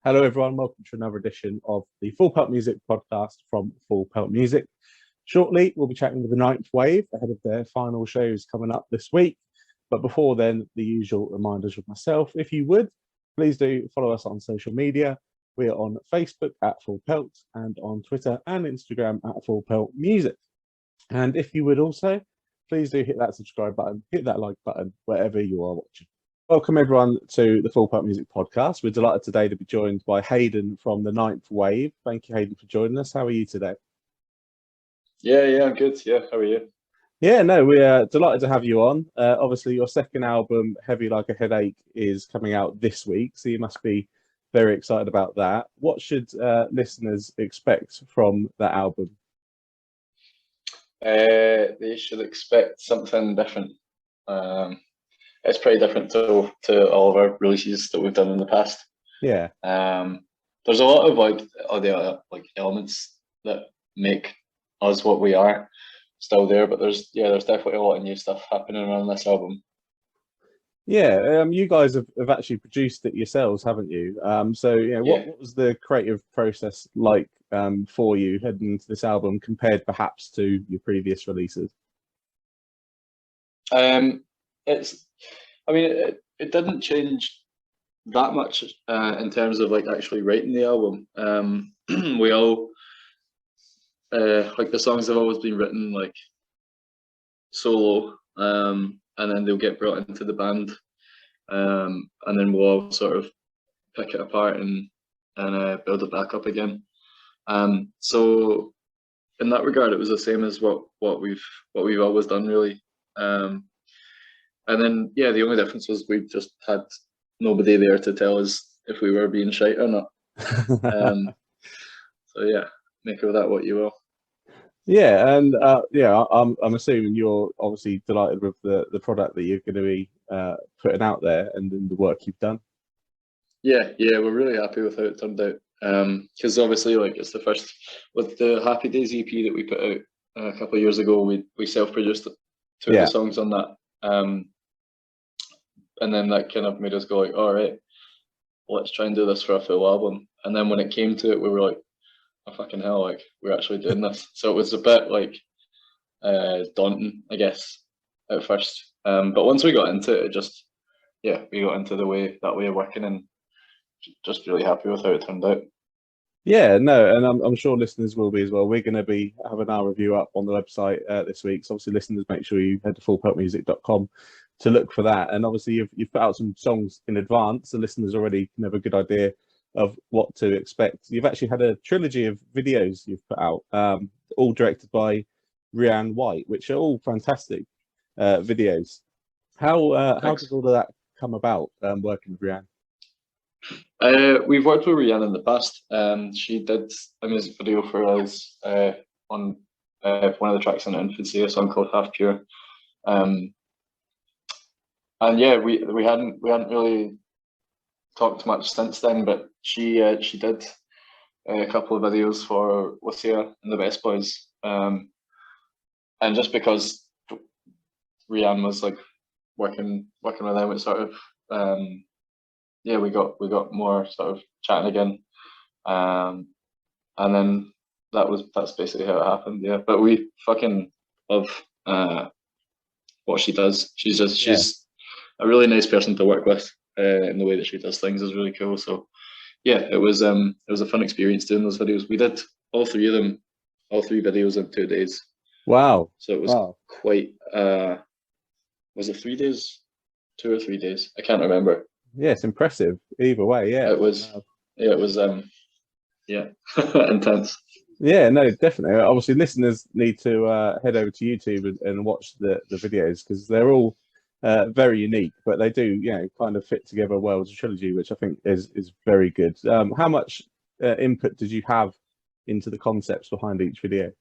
Hello, everyone. Welcome to another edition of the Full Pelt Music Podcast from Full Pelt Music. Shortly, we'll be chatting with the Ninth Wave ahead of their final shows coming up this week. But before then, the usual reminders with myself. If you would, please do follow us on social media. We are on Facebook at Full Pelt and on Twitter and Instagram at Full Pelt Music. And if you would also, please do hit that subscribe button, hit that like button, wherever you are watching. Welcome everyone to the Full Pelt Music Podcast. We're delighted today to be joined by Haydn from the Ninth Wave. Thank you, Haydn, for joining us. How are you today? Yeah, I'm good. Yeah, how are you? Yeah, no, we're delighted to have you on. Obviously, your second album, Heavy Like a Headache, is coming out this week, so you must be very excited about that. What should listeners expect from that album? They should expect something different. It's pretty different to all of our releases that we've done in the past. Yeah. There's a lot of like elements that make us what we are still there, but there's definitely a lot of new stuff happening around this album. Yeah, you guys have actually produced it yourselves, haven't you? What was the creative process like for you heading into this album compared perhaps to your previous releases? It didn't change that much in terms of like actually writing the album. We all like the songs have always been written like solo, and then they'll get brought into the band, and then we'll all sort of pick it apart and build it back up again. So in that regard, it was the same as what we've always done, really. And then the only difference was we just had nobody there to tell us if we were being shite or not. So yeah, make of that what you will. Yeah, and I'm assuming you're obviously delighted with the product that you're going to be putting out there and the work you've done. Yeah, we're really happy with how it turned out. Because obviously, like, it's the first with the Happy Days EP that we put out a couple of years ago. We self-produced two of the songs on that, and then that kind of made us go like, all right, let's try and do this for a full album. And then when it came to it, we were like, oh fucking hell, like we're actually doing this. So it was a bit like daunting, I guess, at first. But once we got into it, we got into that way of working, and just really happy with how it turned out. Yeah, no, and I'm sure listeners will be as well. We're going to be having our review up on the website this week. So obviously, listeners, make sure you head to fullpeltmusic.com to look for that. And obviously, you've put out some songs in advance, so listeners already can have a good idea of what to expect. You've actually had a trilogy of videos you've put out, all directed by Rihanna White, which are all fantastic videos. How did all of that come about, working with Rihanna? We've worked with Rihanna in the past. She did a music video for us on one of the tracks in Infancy, a song called Half Pure. And yeah, we hadn't really talked much since then, but she did a couple of videos for Lucia and the Best Boys, and just because Rihanna was like working with them, it sort of we got more sort of chatting again, and then that's basically how it happened. Yeah, but we fucking love what she does. She's a really nice person to work with, and the way that she does things is really cool. So yeah, it was a fun experience doing those videos. We did all three videos in 2 days. Wow! So it was quite. Was it 3 days? 2 or 3 days? I can't remember. Yeah, it's impressive. Either way, yeah. It was. Yeah, it was. Intense. Yeah, no, definitely. Obviously, listeners need to head over to YouTube and watch the videos because they're all very unique, but they do, kind of fit together well as a trilogy, which I think is very good. How much input did you have into the concepts behind each video?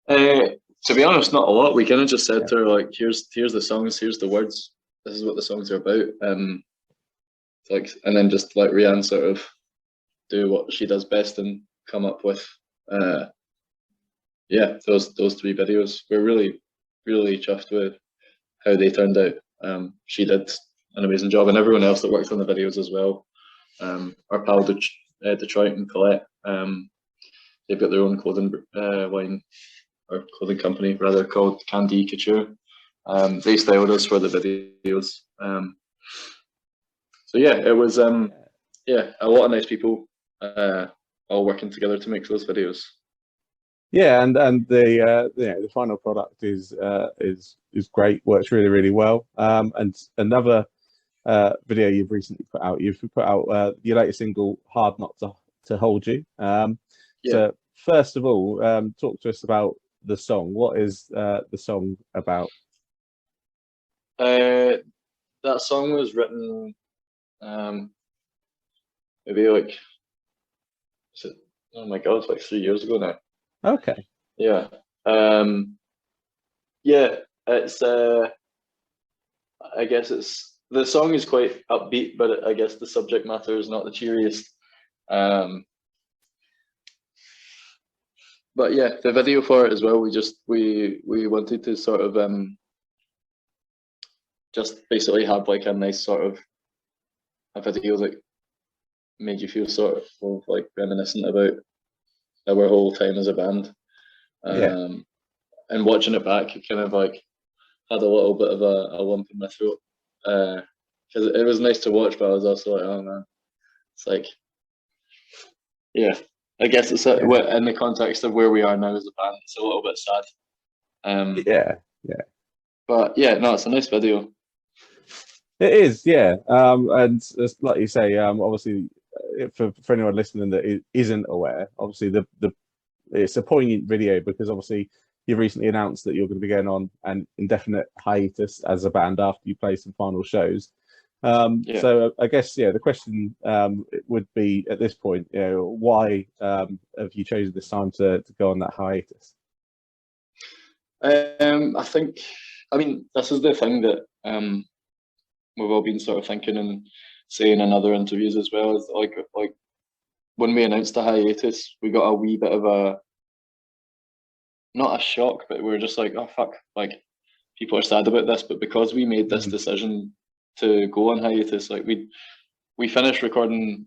To be honest, not a lot. We kind of just said to her, like, here's the songs, here's the words, this is what the songs are about, and then just let Rihanna sort of do what she does best and come up with those 3 videos. We're really, really chuffed with how they turned out. She did an amazing job, and everyone else that worked on the videos as well. our pal Detroit and Colette. They've got their own clothing line, or clothing company rather, called Candy Couture. They styled us for the videos. So yeah, it was a lot of nice people all working together to make those videos. Yeah, and the final product is great. Works really, really well. And another video you've recently put out. You've put out your latest single, "Hard Not to Hold You." So first of all, talk to us about the song. What is the song about? That song was written maybe like, oh my god, it's like 3 years ago now. Okay. Yeah. It's I guess the song is quite upbeat, but I guess the subject matter is not the cheeriest. But yeah, the video for it as well, we wanted to sort of just basically have like a nice sort of a video that made you feel sort of like reminiscent about our whole time as a band. And watching it back, it kind of like had a little bit of a lump in my throat, because it was nice to watch, but I was also like, oh man, it's like, yeah, I guess it's in the context of where we are now as a band, it's a little bit sad. But yeah, no, it's a nice video. It is, yeah. And like you say, obviously, for anyone listening that isn't aware, obviously it's a poignant video because obviously you recently announced that you're going to be going on an indefinite hiatus as a band after you play some final shows. So I guess the question would be at this point, why have you chosen this time to go on that hiatus? I mean, this is the thing that we've all been sort of thinking and saying in other interviews as well, is like when we announced the hiatus, we got a wee bit of a, not a shock, but we were just like, oh fuck, like people are sad about this, but because we made this decision to go on hiatus, like we finished recording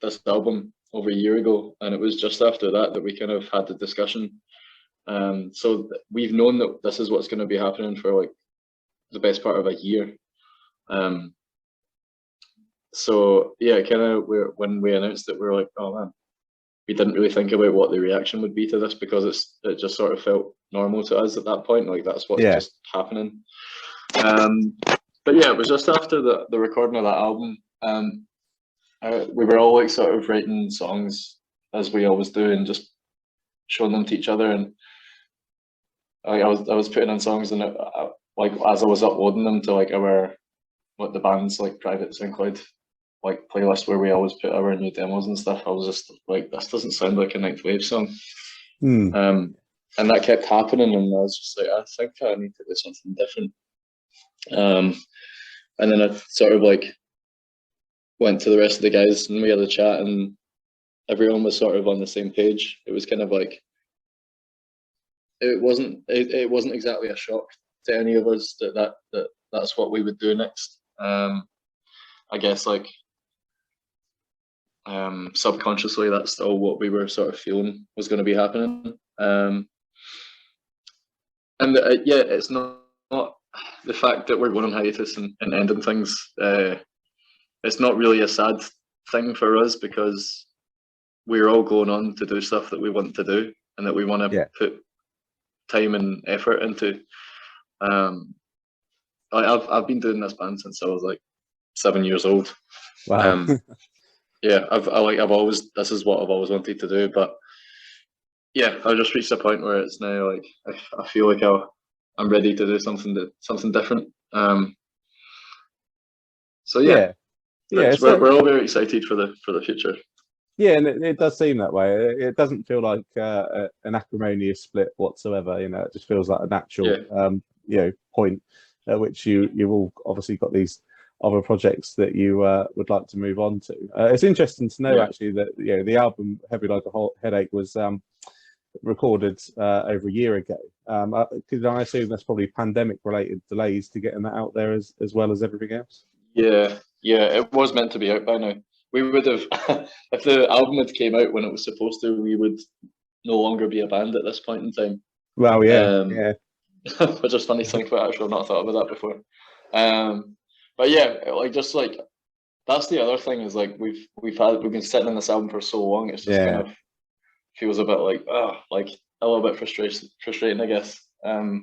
this album over a year ago, and it was just after that we kind of had the discussion. So we've known that this is what's going to be happening for like the best part of a year. So yeah, kind of when we announced it, we were like, oh man, we didn't really think about what the reaction would be to this, because it just sort of felt normal to us at that point, like that's what's just happening. But yeah, it was just after the recording of that album. We were all like sort of writing songs as we always do and just showing them to each other, and I was putting in songs, and like as I was uploading them to like the band's like private SoundCloud like playlist where we always put our new demos and stuff, I was just like, this doesn't sound like a Ninth Wave song. And that kept happening, and I was just like, I think I need to do something different. And then I sort of like went to the rest of the guys and we had a chat, and everyone was sort of on the same page. It was kind of like, it wasn't exactly a shock to any of us that's what we would do next. I guess like subconsciously that's still what we were sort of feeling was going to be happening. It's not the fact that we're going on hiatus and ending things. It's not really a sad thing for us, because we're all going on to do stuff that we want to do and that we want to put time and effort into. I've been doing this band since I was like 7 years old. Wow. I've always, this is what I've always wanted to do, but yeah, I've just reached a point where it's now like I feel like I'm ready to do something different. So yeah, we're all very excited for the future. Yeah, and it does seem that way. It doesn't feel like an acrimonious split whatsoever. It just feels like a natural point at which you've all obviously got these other projects that you would like to move on to. It's interesting to know actually that the album Heavy Like a Headache was recorded over a year ago. Because I assume that's probably pandemic related delays to getting that out there as well as everything else. Yeah, it was meant to be out by now. we would have if the album had came out when it was supposed to, we would no longer be a band at this point in time. Well, yeah. Which is funny to think about. Actually, I've not thought about that before. But yeah, like just like that's the other thing is like we've been sitting on this album for so long. It's just kind of feels a bit like like a little bit frustrating, I guess. So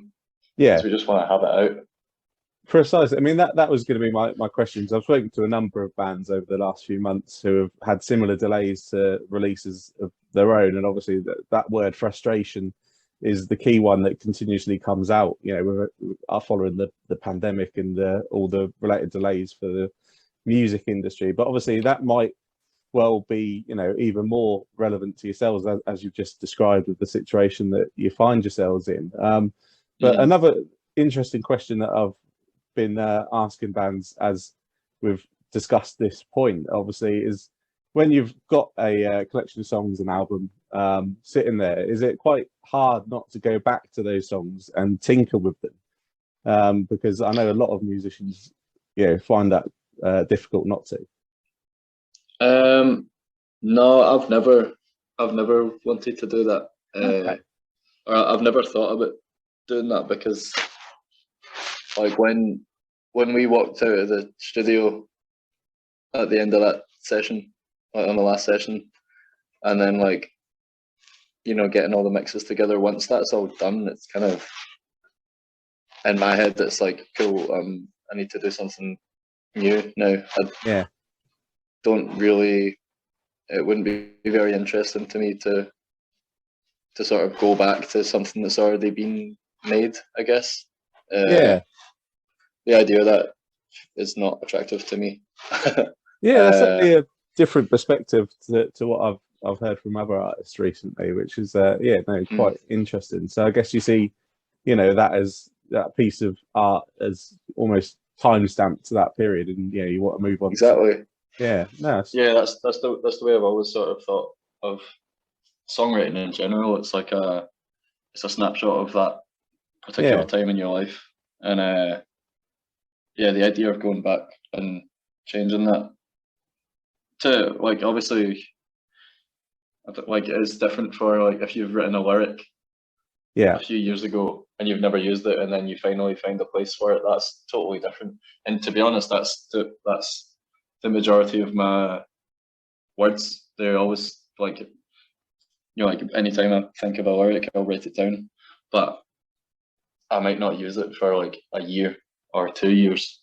we just want to have it out. Precisely. I mean, that was going to be my questions. I've spoken to a number of bands over the last few months who have had similar delays to releases of their own, and obviously that word frustration is the key one that continuously comes out. You know, following the pandemic and all the related delays for the music industry. But obviously, that might well be, you know, even more relevant to yourselves as you've just described with the situation that you find yourselves in. But another interesting question that I've been asking bands as we've discussed this point, obviously, is when you've got a collection of songs, an album sitting there, is it quite hard not to go back to those songs and tinker with them? Because I know a lot of musicians, find that difficult not to. No, I've never wanted to do that. Or I've never thought about doing that because, like, when we walked out of the studio at the end of that session, like on the last session, and then like, getting all the mixes together, once that's all done, it's kind of in my head, it's like, cool, I need to do something new now. Don't really, it wouldn't be very interesting to me to sort of go back to something that's already been made, I guess. The idea of that is not attractive to me. That's certainly a different perspective to what I've heard from other artists recently, which is quite interesting. So I guess you see, that as that piece of art as almost time stamped to that period, and you want to move on. Exactly. Nice. That's the way I've always sort of thought of songwriting in general. It's like it's a snapshot of that particular time in your life, and the idea of going back and changing that to, like, obviously, like, it's different for, like, if you've written a lyric a few years ago and you've never used it, and then you finally find a place for it. That's totally different. And to be honest, that's the majority of my words. They're always like, like, anytime I think of a lyric, I'll write it down, but I might not use it for like a year or 2 years.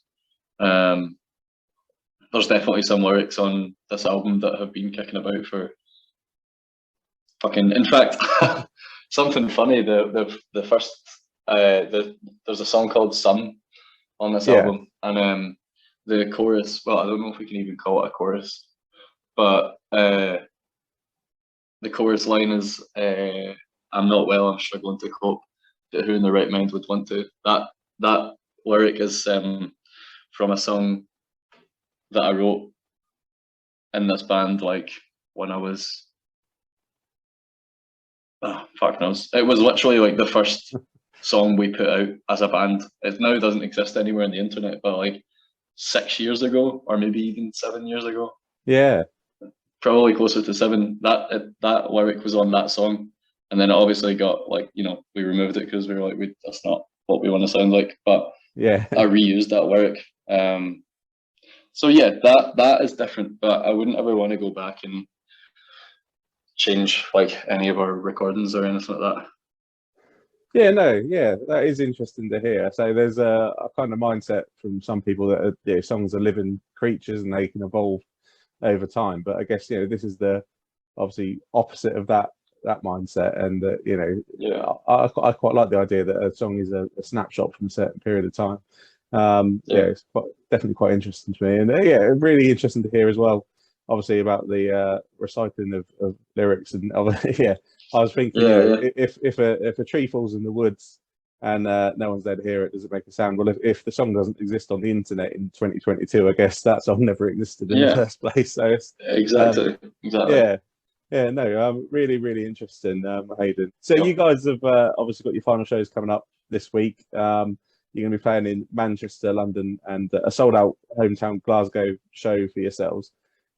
There's definitely some lyrics on this album that have been kicking about for fucking. In fact, something funny. The first there's a song called "Sun" on this album, and the chorus. Well, I don't know if we can even call it a chorus, but the chorus line is, "I'm not well, I'm struggling to cope, but who in their right mind would want to?" That lyric is from a song that I wrote in this band, like, when I was, fuck knows. It was literally like the first song we put out as a band. It now doesn't exist anywhere on the internet, but like 6 years ago, or maybe even 7 years ago. Yeah. Probably closer to 7. That lyric was on that song, and then it obviously got, like, we removed it because we were like, that's not what we want to sound like. But I reused that lyric. So that is different. But I wouldn't ever want to go back and change like any of our recordings or anything like that. That is interesting to hear. So there's a kind of mindset from some people that songs are living creatures and they can evolve over time. But I guess this is the obviously opposite of that mindset, and I quite like the idea that a song is a snapshot from a certain period of time. It's definitely quite interesting to me, and really interesting to hear as well, obviously, about the recycling of lyrics. And I was thinking, if a tree falls in the woods and no one's there to hear it, does it make a sound? Well, if the song doesn't exist on the internet in 2022, I guess that song never existed in the first place. So it's, exactly. Really, really interesting, Haydn. So you guys have obviously got your final shows coming up this week. You're going to be playing in Manchester, London, and a sold-out hometown Glasgow show for yourselves.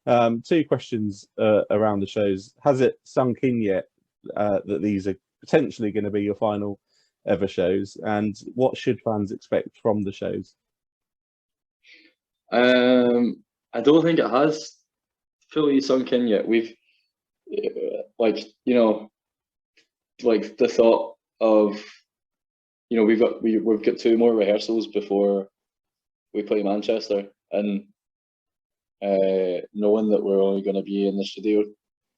Two questions around the shows. Has it sunk in yet that these are potentially going to be your final ever shows? And what should fans expect from the shows? I don't think it has fully sunk in yet. We've like like the thought of we've got 2 more rehearsals before we play Manchester, and knowing that we're only going to be in the studio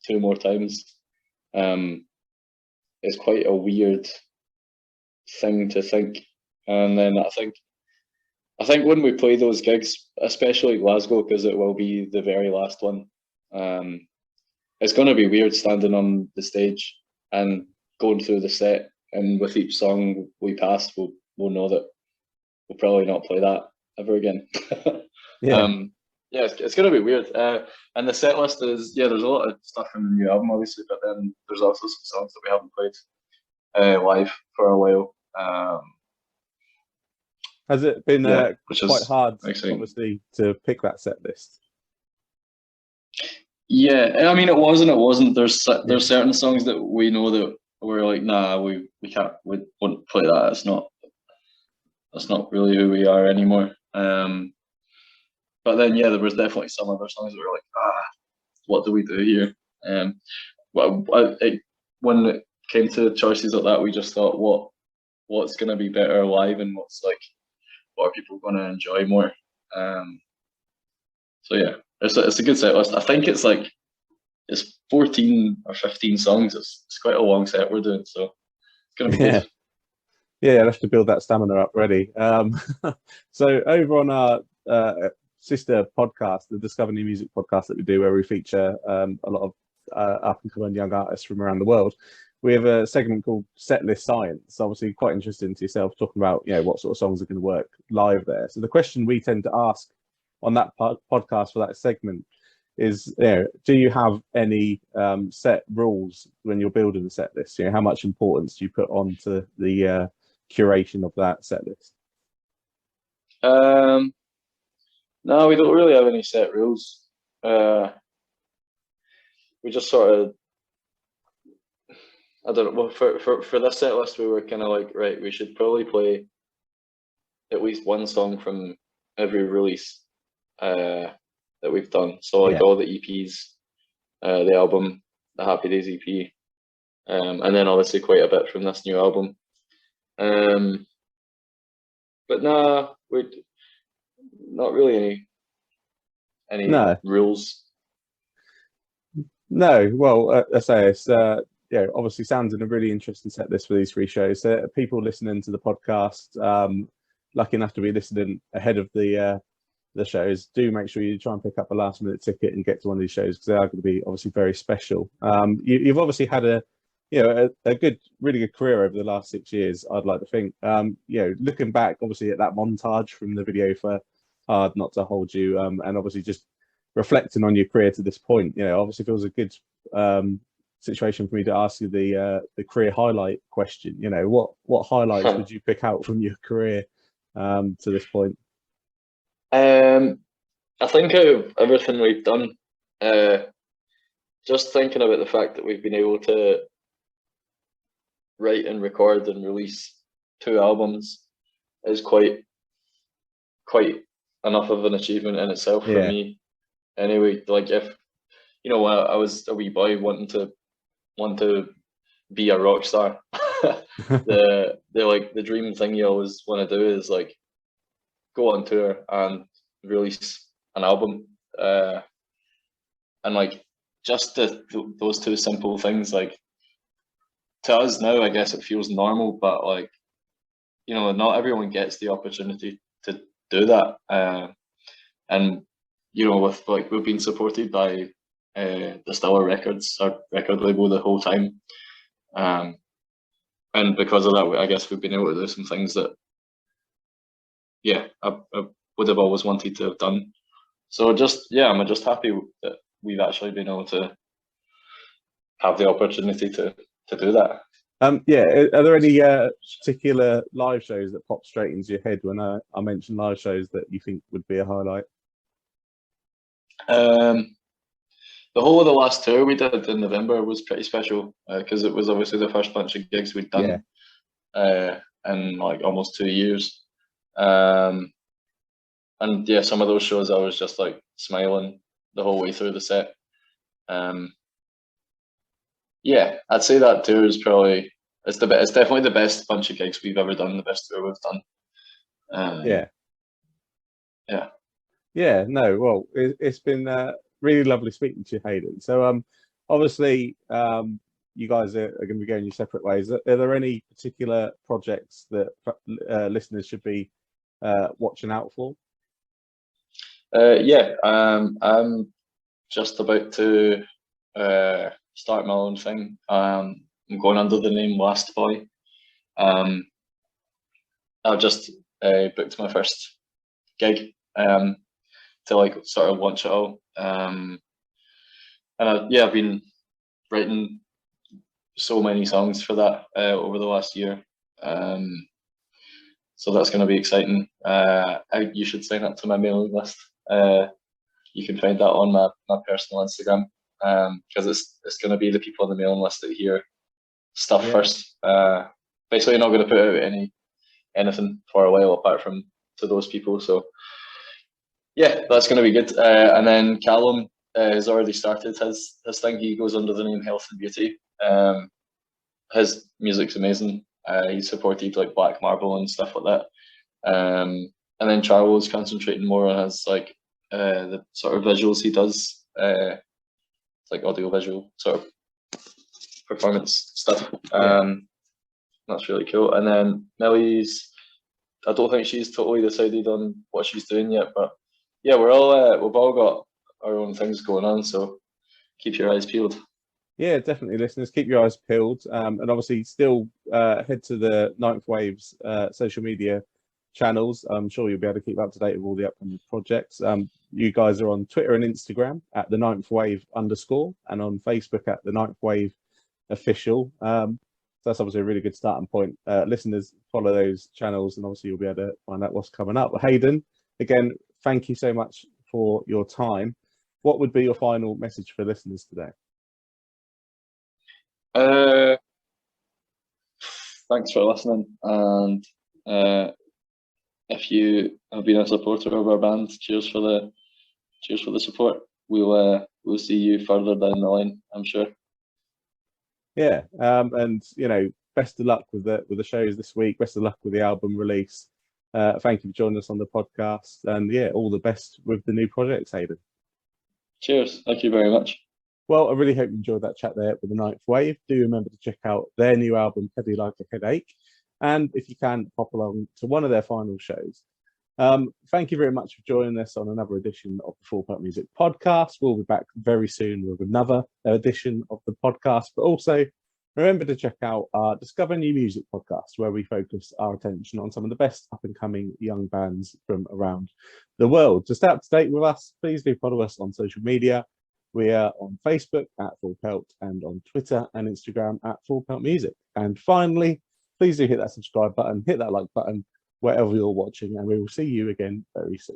2 more times is quite a weird thing to think. And then I think when we play those gigs, especially Glasgow, because it will be the very last one, it's going to be weird standing on the stage and going through the set, and with each song we pass, we'll know that we'll probably not play that ever again. It's going to be weird. And the set list is, there's a lot of stuff in the new album, obviously, but then there's also some songs that we haven't played live for a while. Has it been quite hard, obviously, to pick that set list? Yeah, I mean, it wasn't. There's certain songs that we know that we're like, nah, we can't, we won't play that. That's not really who we are anymore. But then, there was definitely some other songs that were like, what do we do here? When it came to choices like that, we just thought, what's going to be better live, and what are people going to enjoy more? It's a good set list. I think it's 14 or 15 songs. It's quite a long set we're doing, so it's going to be good. I'll have to build that stamina up ready. So over on our sister podcast, the Discover New Music podcast that we do, where we feature a lot of up and coming young artists from around the world, we have a segment called Setlist Science. Obviously quite interesting to yourself, talking about what sort of songs are going to work live there. So the question we tend to ask on that podcast for that segment is, do you have any set rules when you're building the set list? How much importance do you put onto the curation of that set list? No, we don't really have any set rules. We just sort of, I don't know. Well, for this set list, we were kind of like, right, we should probably play at least one song from every release that we've done. So all the EPs, the album, the Happy Days EP, and then obviously quite a bit from this new album. But no, we're not really any rules. No, well, I say it's obviously sounds in a really interesting set list for these 3 shows. So people listening to the podcast, lucky enough to be listening ahead of the shows, do make sure you try and pick up a last minute ticket and get to one of these shows, because they are going to be obviously very special. You've obviously had a really good career over the last 6 years, I'd like to think. Looking back obviously at that montage from the video for Hard Not to Hold You, and obviously just reflecting on your career to this point, obviously feels a good situation for me to ask you the career highlight question. What highlights would you pick out from your career to this point? I think out of everything we've done, just thinking about the fact that we've been able to write and record and release 2 albums is quite enough of an achievement in itself for me. Anyway, if I was a wee boy wanting to be a rock star, the dream thing you always want to do is go on tour and release an album, and just those 2 simple things, to us now, I guess it feels normal, but not everyone gets the opportunity to do that, and with we've been supported by the Stellar Records, our record label, the whole time, and because of that, I guess we've been able to do some things that I would have always wanted to have done. So I'm just happy that we've actually been able to have the opportunity to do that. Are there any particular live shows that pop straight into your head when I mention live shows that you think would be a highlight? the whole of the last tour we did in November was pretty special because it was obviously the first bunch of gigs we'd done in like almost 2 years. And yeah, some of those shows I was just like smiling the whole way through the set. Yeah, I'd say that tour is probably it's definitely the best bunch of gigs we've ever done, the best tour we've done. Yeah. No, well, it's been really lovely speaking to you, Haydn. So obviously you guys are going to be going your separate ways. Are there any particular projects that listeners should be watching out for? I'm just about to start my own thing. I'm going under the name Last Boy. I've just booked my first gig to like sort of launch it all. And I've been writing so many songs for that over the last year. So that's going to be exciting. You should sign up to my mailing list. You can find that on my personal Instagram because it's going to be the people on the mailing list that hear stuff first. Basically, not going to put out anything for a while apart from to those people. So yeah, that's going to be good. And then Callum has already started his thing. He goes under the name Health and Beauty. His music's amazing. He supported like Black Marble and stuff like that. And then Charles concentrating more on his like the sort of visuals he does, like audio visual sort of performance stuff. That's really cool. And then Millie's, I don't think she's totally decided on what she's doing yet, but yeah, we've all got our own things going on, so keep your eyes peeled. Yeah, definitely, listeners. Keep your eyes peeled, and obviously still head to the Ninth Wave's social media channels. I'm sure you'll be able to keep up to date with all the upcoming projects. You guys are on Twitter and Instagram at the Ninth Wave _ and on Facebook at the Ninth Wave Official. So that's obviously a really good starting point. Listeners, follow those channels, and obviously you'll be able to find out what's coming up. Haydn, again, thank you so much for your time. What would be your final message for listeners today? Thanks for listening, and if you have been a supporter of our band, cheers for the support. We'll see you further down the line, I'm sure. Yeah, and best of luck with the shows this week. Best of luck with the album release. Thank you for joining us on the podcast, and yeah, all the best with the new projects, Haydn. Cheers. Thank you very much. Well, I really hope you enjoyed that chat there with the Ninth Wave. Do remember to check out their new album, Heavy Like a Headache, and if you can, pop along to one of their final shows. Thank you very much for joining us on another edition of the Full Pelt Music Podcast. We'll be back very soon with another edition of the podcast, but also remember to check out our Discover New Music podcast, where we focus our attention on some of the best up-and-coming young bands from around the world. To stay up to date with us, please do follow us on social media. We are on Facebook at Full Pelt and on Twitter and Instagram at Full Pelt Music. And finally, please do hit that subscribe button, hit that like button, wherever you're watching, and we will see you again very soon.